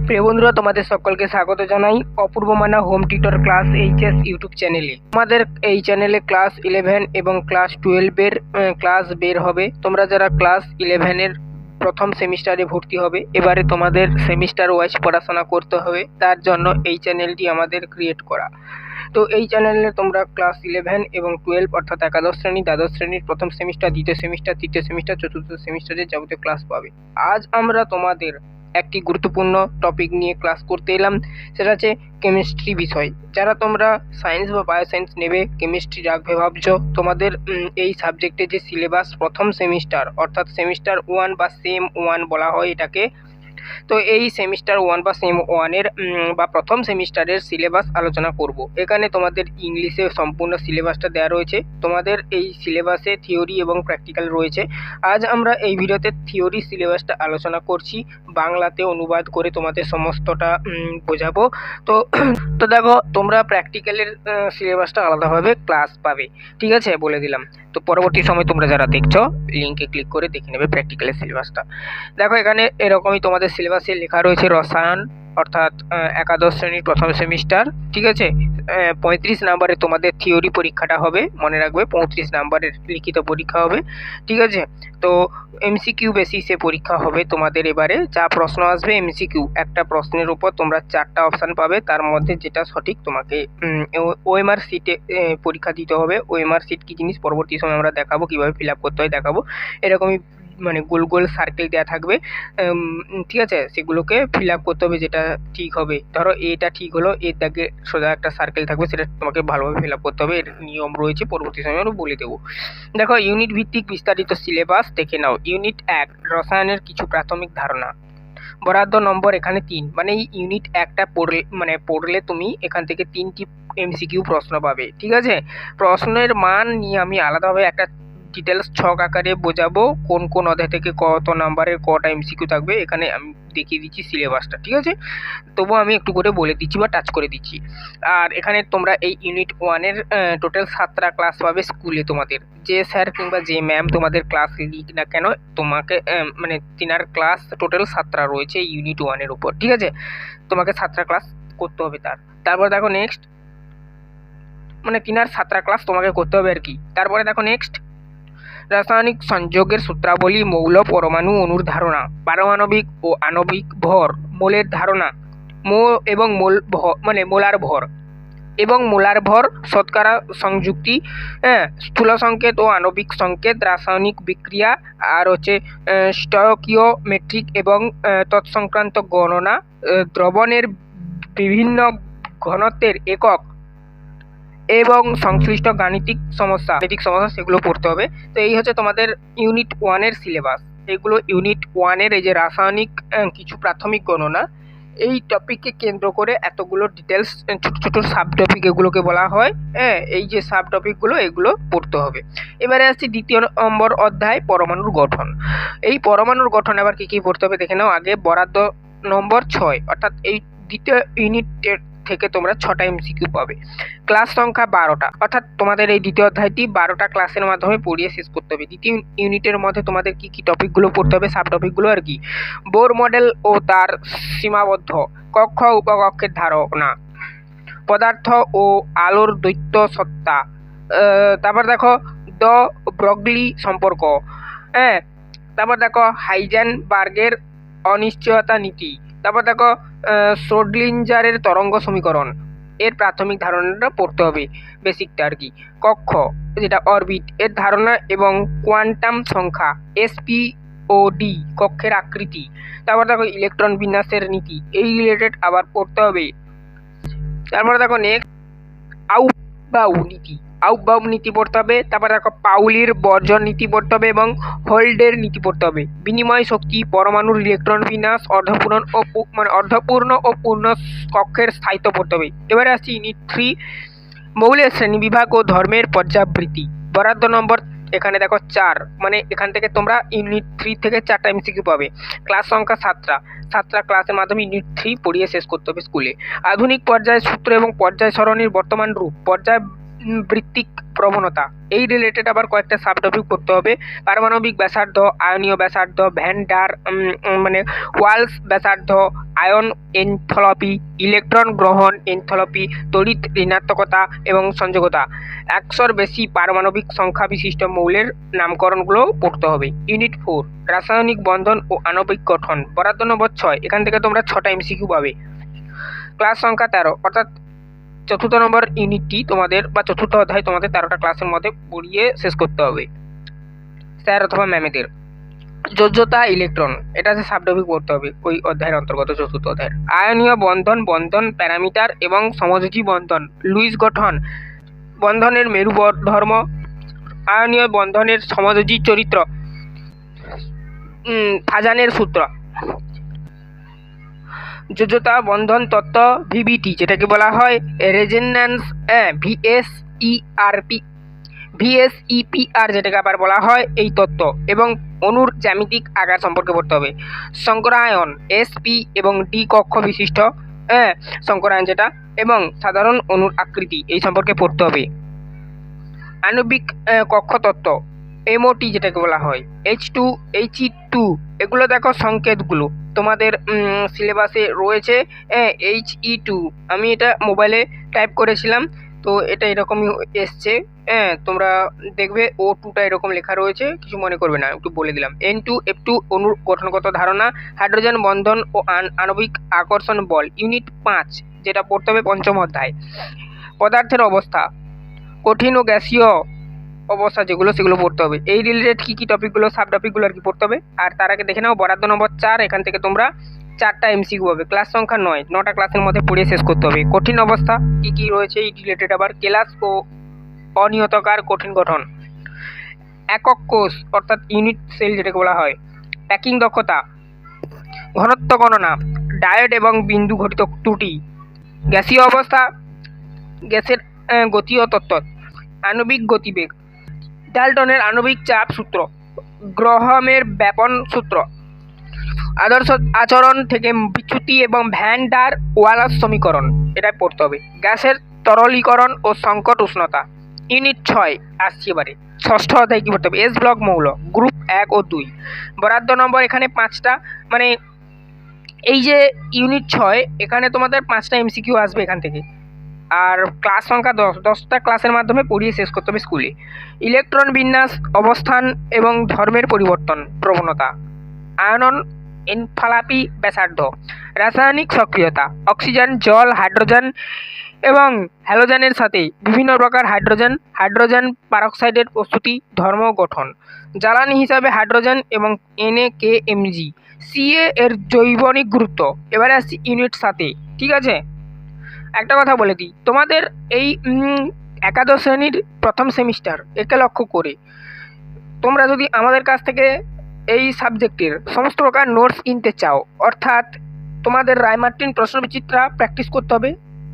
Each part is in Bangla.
প্রিয় বন্ধুরা, তোমাদের সকলকে স্বাগত জানাই অপূর্ব মানা home tutor class HS YouTube চ্যানেলে। আমাদের এই চ্যানেলে ক্লাস 11 এবং ক্লাস 12 এর ক্লাস বের হবে। তোমরা যারা ক্লাস 11 এর প্রথম সেমিস্টারে ভর্তি হবে, এবারে তোমাদের সেমিস্টার ওয়াইজ পড়াশোনা করতে হবে, তার জন্য এই চ্যানেলটি আমাদের ক্রিয়েট করা। তো এই চ্যানেলে তোমরা ক্লাস 11 এবং 12 অর্থাৎ একাদশ শ্রেণী, দ্বাদশ শ্রেণীর প্রথম সেমিস্টার, দ্বিতীয় সেমিস্টার, তৃতীয় সেমিস্টার, চতুর্থ সেমিস্টারের যাবতীয় ক্লাস পাবে। আজ আমরা তোমাদের একটি গুরুত্বপূর্ণ টপিক নিয়ে ক্লাস করতে এলাম, সেটা হচ্ছে কেমিস্ট্রি বিষয়। যারা তোমরা সায়েন্স বা বায়োসায়েন্স নেবে, কেমিস্ট্রি রাখবে ভাবছো, তোমাদের এই সাবজেক্টে যে সিলেবাস প্রথম সেমিস্টার অর্থাৎ সেমিস্টার 1 বা সেম 1 বলা হয় এটাকে, তো এই সেমিস্টার 1 বা সেম 1-এর বা প্রথম সেমিস্টারের সিলেবাস আলোচনা করব। এখানে তোমাদের ইংলিশে সম্পূর্ণ সিলেবাসটা দেওয়া রয়েছে। তোমাদের এই সিলেবাসে থিওরি এবং প্র্যাকটিক্যাল রয়েছে। আজ আমরা এই ভিডিওতে থিওরি সিলেবাসটা আলোচনা করছি, বাংলাতে অনুবাদ করে তোমাদের সমস্তটা বোঝাবো। তো দেখো, তোমরা প্র্যাকটিক্যালের সিলেবাসটা আলাদাভাবে ক্লাস পাবে, ঠিক আছে, বলে দিলাম। তো পরবর্তী সময় তোমরা যারা দেখছো, লিঙ্কে ক্লিক করে দেখে নেবে প্র্যাকটিক্যালের সিলেবাসটা। দেখো, এখানে এরকমই তোমাদের সিলেবাসে লেখা রয়েছে রসায়ন অর্থাৎ একাদশ শ্রেণীর প্রথম সেমিস্টার, ঠিক আছে। 35 নাম্বারে তোমাদের থিওরি পরীক্ষাটা হবে, মনে রাখবে 35 নাম্বারের লিখিত পরীক্ষা হবে, ঠিক আছে। তো এমসিকিউ বেসিসে পরীক্ষা হবে তোমাদের। এবারে যা প্রশ্ন আসবে এমসিকিউ, একটা প্রশ্নের উপর তোমরা 4টা অপশান পাবে, তার মধ্যে যেটা সঠিক তোমাকে ওএমআর সিটে পরীক্ষা দিতে হবে। ওএমআর সিট কী জিনিস পরবর্তী সময় আমরা দেখাবো, কীভাবে ফিল আপ করতে হয় দেখাবো। এরকমই মানে গোল গোল সার্কেল দেওয়া থাকবে, ঠিক আছে, সেগুলোকে ফিল আপ করতে হবে যেটা ঠিক হবে। ধরো এটা ঠিক হলো, এর দাগে সোজা একটা সার্কেল থাকবে, সেটা তোমাকে ভালোভাবে ফিল আপ করতে হবে। এর নিয়ম রয়েছে, পরবর্তী সময় আমরা বলে দেবো। দেখো, ইউনিট ভিত্তিক বিস্তারিত সিলেবাস দেখে নাও। ইউনিট 1, রসায়নের কিছু প্রাথমিক ধারণা। বরাদ্দ নম্বর এখানে 3, মানে এই ইউনিট 1টা পড়লে তুমি এখান থেকে 3টি এমসিকিউ প্রশ্ন পাবে, ঠিক আছে। প্রশ্নের মান নিয়ে আমি আলাদাভাবে একটা ডিটেলস ছক আকারে বোঝাবো, কোন কোন অধ্যায় থেকে কত নাম্বারের কটা এমসিকিউ থাকবে। এখানে আমি দেখিয়ে দিচ্ছি সিলেবাসটা, ঠিক আছে। তবুও আমি একটু করে বলে দিচ্ছি বা টাচ করে দিচ্ছি। আর এখানে তোমরা এই ইউনিট 1-এর টোটাল 7টা ক্লাস পাবে স্কুলে। তোমাদের যে স্যার কিংবা যে ম্যাম তোমাদের ক্লাস লিখ না কেন, তোমাকে মানে তিনার ক্লাস টোটাল 7টা রয়েছে ইউনিট 1-এর উপর, ঠিক আছে। তোমাকে 7টা ক্লাস করতে হবে। তারপর দেখো নেক্সট, মানে তিনার 7টা ক্লাস তোমাকে করতে হবে আর কি। তারপরে দেখো নেক্সট, রাসায়নিক সংযোগের সূত্রাবলী, মৌল পরমাণু অণুর ধারণা, পারমাণবিক ও আণবিক ভর, মোলের ধারণা, এবং মোলার ভর এবং মোলার ভর, শতকরা সংযুক্তি, স্থূল সংকেত ও আণবিক সংকেত, রাসায়নিক বিক্রিয়া, আর হচ্ছে স্টয়কিওমেট্রিক এবং তৎসংক্রান্ত গণনা, দ্রবণের বিভিন্ন ঘনত্বের একক এবং সংশ্লিষ্ট গাণিতিক সমস্যা সেগুলো পড়তে হবে। তো এই হচ্ছে তোমাদের ইউনিট 1-এর সিলেবাস। এগুলো ইউনিট 1-এর এই যে রাসায়নিক কিছু প্রাথমিক গণনা, এই টপিককে কেন্দ্র করে এতগুলো ডিটেলস ছোট ছোট সাব টপিক এগুলোকে বলা হয়। এই যে সাব টপিকগুলো এগুলো পড়তে হবে। এবারে আসছি দ্বিতীয় নম্বর অধ্যায়, পরমাণুর গঠন। এই পরমাণুর গঠন আবার কী কী পড়তে হবে দেখে নাও আগে। বরাদ্দ নম্বর 6, অর্থাৎ এই দ্বিতীয় ইউনিটের থেকে তোমরা 6টা এমসিকিউ পাবে। ক্লাস সংখ্যা 12টা, অর্থাৎ তোমাদের এই দ্বিতীয় অধ্যায়টি 12টা ক্লাসের মাধ্যমে পড়িয়ে শেষ করতে হবে। দ্বিতীয় ইউনিটের মধ্যে তোমাদের কি কি টপিকগুলো পড়তে হবে, সাব টপিকগুলো আর কি। বোর মডেল ও তার সীমাবদ্ধ, কক্ষ উপকক্ষের ধারণা, পদার্থ ও আলোর দ্বৈত সত্তা, তারপর দেখো দ ব্রগলি সম্পর্ক, তারপর দেখো হাইজেনবার্গের অনিশ্চয়তা নীতি, তারপর দেখো শ্রোডিঞ্জারের তরঙ্গ সমীকরণ, এর প্রাথমিক ধারণাটা পড়তে হবে, বেসিকটা আর কি। কক্ষ যেটা অরবিট, এর ধারণা এবং কোয়ান্টাম সংখ্যা, এসপি ও ডি, কক্ষের আকৃতি। তারপর দেখো ইলেকট্রন বিন্যাসের নীতি, এই রিলেটেড আবার পড়তে হবে। তারপরে দেখো নেক্সট, আউটবাউ নীতি পড়তে হবে। তারপর দেখো পাউলির বর্জন নীতি পড়তে হবে এবং হোল্ডের নীতি পড়তে হবে। বিনিময় শক্তি, পরমাণুর ইলেকট্রন বিন্যাস, অর্ধপূর্ণ ও পূর্ণ কক্ষের স্থায়িত্ব পড়তে হবে। এবারে আসছি ইউনিট 3, মৌলের শ্রেণীবিভাগ ও ধর্মের পর্যাবৃত্তি। বরাদ্দ নম্বর এখানে দেখো 4, মানে এখান থেকে তোমরা ইউনিট 3 থেকে 4টা এমসিকিউ পাবে। ক্লাস সংখ্যা 7টা ক্লাসের মাধ্যমে ইউনিট 3 পড়িয়ে শেষ করতে হবে স্কুলে। আধুনিক পর্যায় সূত্র এবং পর্যায় সরণির বর্তমান রূপ, পর্যায় বৃত্তিক প্রবণতা, এই রিলেটেড আবার কয়েকটা সাবটপিক পড়তে হবে। পারমাণবিক ব্যাসার্ধ, আয়নীয় ব্যাসার্ধ, ভ্যান ডার মানে ওয়ালস ব্যাসার্ধ, আয়ন এনথলপি, ইলেকট্রন গ্রহণ এনথলপি, তড়িৎ ঋণাত্মকতা এবং সংযোগতা, 100-র বেশি পারমাণবিক সংখ্যা বিশিষ্ট মৌলের নামকরণগুলো পড়তে হবে। ইউনিট 4 রাসায়নিক বন্ধন ও আণবিক গঠন, বরাদ্দ নম্বর 6। এখান থেকে তোমরা 6টা এমসিকিউ পাবে। ক্লাস সংখ্যা 13, অর্থাৎ চতুর্থ নম্বর ইউনিটটি তোমাদের বা চতুর্থ অধ্যায় তোমাদের 13টা ক্লাসের মধ্যে পড়িয়ে শেষ করতে হবে স্যার অথবা ম্যামেদের। যোজ্যতা ইলেকট্রন, এটা সাবটপিক পড়তে হবে ওই অধ্যায়ের অন্তর্গত চতুর্থ অধ্যায়ের। আয়নীয় বন্ধন, বন্ধন প্যারামিটার এবং সমযোজী বন্ধন, লুইস গঠন, বন্ধনের মেরু ধর্ম, আয়নীয় বন্ধনের সমযোজী চরিত্র, ফাজানের সূত্র, যোজ্যতা বন্ধন তত্ত্ব ভিবিটি, যেটাকে বলা হয় রেজোন্যান্স ভিএসইপিআর, যেটাকে আবার বলা হয় এই তত্ত্ব, এবং অণুর জ্যামিতিক আকার সম্পর্কে পড়তে হবে। সংকরায়ন এসপি এবং ডি কক্ষ বিশিষ্ট সংকরায়ন যেটা, এবং সাধারণ অণুর আকৃতি এই সম্পর্কে পড়তে হবে। আণবিক কক্ষ তত্ত্ব এমওটি, যেটাকে বলা হয় H2 He2, এগুলো দেখো সংকেতগুলো তোমাদের সিলেবাসে রয়েছে। He2 আমি এটা মোবাইলে টাইপ করেছিলাম, তো এটা এরকমই এসছে। তোমরা দেখবে O2টা এরকম লেখা রয়েছে, কিছু মনে করবে না, একটু বলে দিলাম। N2 F2 অণুর গঠনগত ধারণা, হাইড্রোজেন বন্ধন ও আণবিক আকর্ষণ বল, ইউনিট 5, যেটা পড়তে হবে পঞ্চম অধ্যায়। পদার্থের অবস্থা, কঠিন ও গ্যাসীয় অবস্থা যেগুলো সেগুলো পড়তে হবে। এই রিলেটেড কী কী টপিকগুলো সাব টপিকগুলো আর কি পড়তে হবে। আর তার আগে দেখে নাও বরাদ্দ নম্বর 4, এখান থেকে তোমরা 4টা এমসিকিউ হবে। ক্লাস সংখ্যা 9, 9টা ক্লাসের মধ্যে পড়িয়ে শেষ করতে হবে। কঠিন অবস্থা কী কী রয়েছে এই রিলেটেড, আবার কেলাস ও অনিয়তকার কঠিন গঠন, একক কোষ অর্থাৎ ইউনিট সেল যেটাকে বলা হয়, প্যাকিং দক্ষতা, ঘনত্ব গণনা, ডায়োড এবং বিন্দু ঘটিত ত্রুটি, গ্যাসীয় অবস্থা, গ্যাসের গতীয় তত্ত্ব, আণবিক গতিবেগ, ডাল্টনের আণবিক চাপ সূত্র, গ্রহমের ব্যাপন সূত্র, আদর্শ আচরণ থেকে বিচ্যুতি এবং ভ্যান ডার ওয়ালস সমীকরণ, এটা পড়তে হবে। গ্যাসের তরলীকরণ ও সংকট উষ্ণতা, ইউনিট 6 আসছি এবারে। ষষ্ঠ অধ্যায় কী পড়তে হবে, এস ব্লক মৌল, গ্রুপ 1 ও 2, বরাদ্দ নম্বর এখানে 5টা। মানে এই যে ইউনিট 6, এখানে তোমাদের 5টা এমসিকিউ আসবে এখান থেকে। আর ক্লাস সংখ্যা 10টা ক্লাসের মাধ্যমে পড়িয়ে শেষ করতে হবে স্কুলে। ইলেকট্রন বিন্যাস, অবস্থান এবং ধর্মের পরিবর্তন প্রবণতা, আয়নন এনথালপি ব্যাসার্ধ, রাসায়নিক সক্রিয়তা, অক্সিজেন, জল, হাইড্রোজেন এবং হ্যালোজেনের সাথে বিভিন্ন প্রকার হাইড্রোজেন পারক্সাইডের প্রস্তুতি, ধর্ম, গঠন, জ্বালানি হিসাবে হাইড্রোজেন এবং NaKMg, Ca এর জৈবনিক গুরুত্ব। এবারে আসছি ইউনিট 7, ঠিক আছে। একটা কথা বলে দিই, তোমাদের এই একাদশ শ্রেণীর প্রথম সেমিস্টার একে লক্ষ্য করে তোমরা যদি আমাদের কাছ থেকে এই সাবজেক্টের সমস্ত প্রকার নোটস কিনতে চাও, অর্থাৎ তোমাদের রায়মার্টিন প্রশ্নবিচিত্রা প্র্যাকটিস করতে হবে,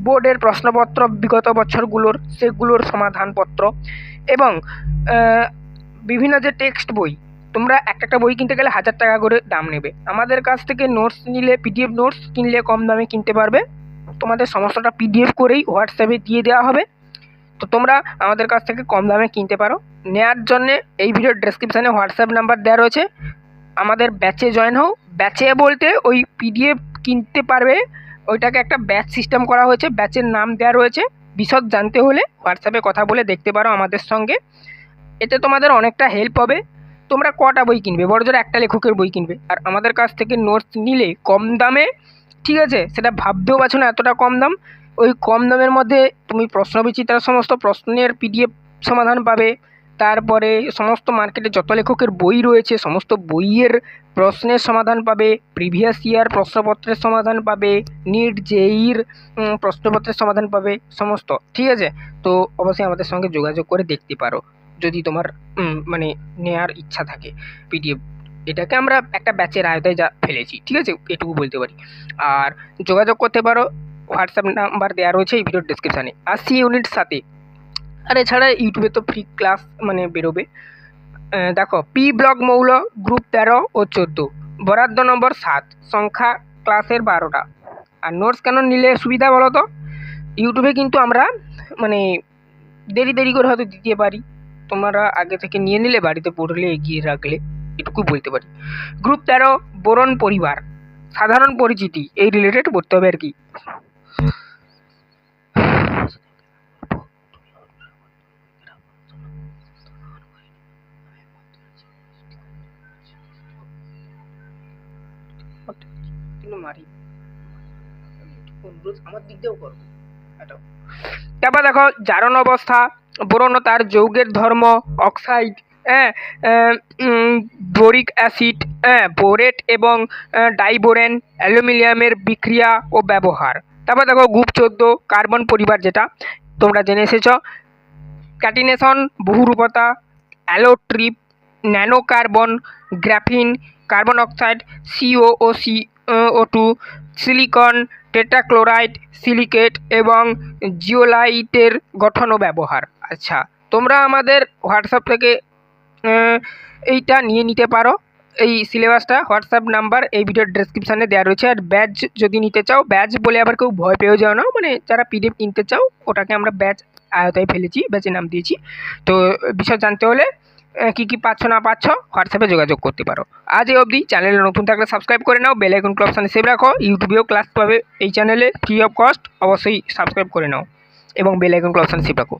বোর্ডের প্রশ্নপত্র বিগত বছরগুলোর সেগুলোর সমাধানপত্র, এবং বিভিন্ন যে টেক্সট বই, তোমরা একটা বই কিনতে গেলে 1000 টাকা করে দাম নেবে। আমাদের কাছ থেকে নোটস নিলে, PDF নোটস কিনলে কম দামে কিনতে পারবে। তোমাদের সমস্তটা PDF করেই হোয়াটসঅ্যাপে দিয়ে দেওয়া হবে, তো তোমরা আমাদের কাছ থেকে কম দামে কিনতে পারো। নেওয়ার জন্যে এই ভিডিওর ডেসক্রিপশানে হোয়াটসঅ্যাপ নাম্বার দেওয়া রয়েছে, আমাদের ব্যাচে জয়েন হও। ব্যাচে বলতে ওই PDF কিনতে পারবে, ওইটাকে একটা ব্যাচ সিস্টেম করা হয়েছে, ব্যাচের নাম দেওয়া রয়েছে। বিশদ জানতে হলে হোয়াটসঅ্যাপে কথা বলে দেখতে পারো আমাদের সঙ্গে, এতে তোমাদের অনেকটা হেল্প হবে। তোমরা কটা বই কিনবে, বড় জোর একটা লেখকের বই কিনবে, আর আমাদের কাছ থেকে নোটস নিলে কম দামে, ঠিক আছে, সেটা ভাবতেও পারছো না এতটা কম দাম। ওই কম দামের মধ্যে তুমি প্রশ্নবিচিত্রার সমস্ত প্রশ্নের PDF সমাধান পাবে, তারপরে সমস্ত মার্কেটে যত লেখকের বই রয়েছে সমস্ত বইয়ের প্রশ্নের সমাধান পাবে, প্রিভিয়াস ইয়ার প্রশ্নপত্রের সমাধান পাবে, নিট জেইর প্রশ্নপত্রের সমাধান পাবে সমস্ত, ঠিক আছে। তো অবশ্যই আমাদের সঙ্গে যোগাযোগ করে দেখতে পারো যদি তোমার মানে নেওয়ার ইচ্ছা থাকে PDF। এটাকে আমরা একটা ব্যাচের আয়তায় যা ফেলেছি, ঠিক আছে, এটুকু বলতে পারি। আর যোগাযোগ করতে পারো, হোয়াটসঅ্যাপ নাম্বার দেওয়া রয়েছে এই ভিডিওর ডেসক্রিপশানে। আসছি ইউনিট 7। আর এছাড়া ইউটিউবে তো ফ্রি ক্লাস মানে বেরোবে। দেখো, পি ব্লক মৌল, গ্রুপ 13 ও 14, বরাদ্দ নম্বর 7, সংখ্যা ক্লাসের 12টা। আর নোটস কেন নিলে সুবিধা বলো তো, ইউটিউবে কিন্তু আমরা মানে দেরি দেরি করে হয়তো দিতে পারি, তোমরা আগে থেকে নিয়ে নিলে বাড়িতে পড়লে এগিয়ে রাখলে, এটুকুই বলতে পারি। গ্রুপ 13 বোরন পরিবার, সাধারণ পরিচিতি এই রিলেটেড পড়তে হবে আর কি। আমার দিক দিয়েও করবো। তারপর দেখো জারণ অবস্থা, বোরন ও তার যৌগের ধর্ম, অক্সাইড, হ্যাঁ, বোরিক অ্যাসিড, হ্যাঁ, বোরেট এবং ডাইবোরেন, অ্যালুমিনিয়ামের বিক্রিয়া ও ব্যবহার। তারপর দেখো গ্রুপ 14 কার্বন পরিবার, যেটা তোমরা জেনে এসেছ। ক্যাটিনেশন, বহুরূপতা, allotropy, nanocarbon, graphene, carbon oxide, CO2, silicon, tetrachloride, silicate এবং জিওলাইটের গঠন ও ব্যবহার। আচ্ছা, তোমরা আমাদের হোয়াটসঅ্যাপ থেকে এইটা নিয়ে নিতে পারো, এই সিলেবাসটা। হোয়াটসঅ্যাপ নাম্বার এই ভিডিওর ডেসক্রিপশানে দেওয়া রয়েছে। আর ব্যাচ যদি নিতে চাও, ব্যাচ বলে আবার কেউ ভয় পেয়েও যাও না, মানে যারা পিডিএফ কিনতে চাও ওটাকে আমরা ব্যাচ আয়তায় ফেলেছি, ব্যাচের নাম দিয়েছি। তো বিষয় জানতে হলে কী কী পাচ্ছ না পাচ্ছ হোয়াটসঅ্যাপে যোগাযোগ করতে পারো। আজ এই অবধি। চ্যানেলে নতুন থাকলে সাবস্ক্রাইব করে নাও, বেল আইকন অপশানে সেভ রাখো। ইউটিউবেও ক্লাস পাবে এই চ্যানেলে ফ্রি অফ কস্ট, অবশ্যই সাবস্ক্রাইব করে নাও এবং বেল আইকন অপশানে সেভ রাখো।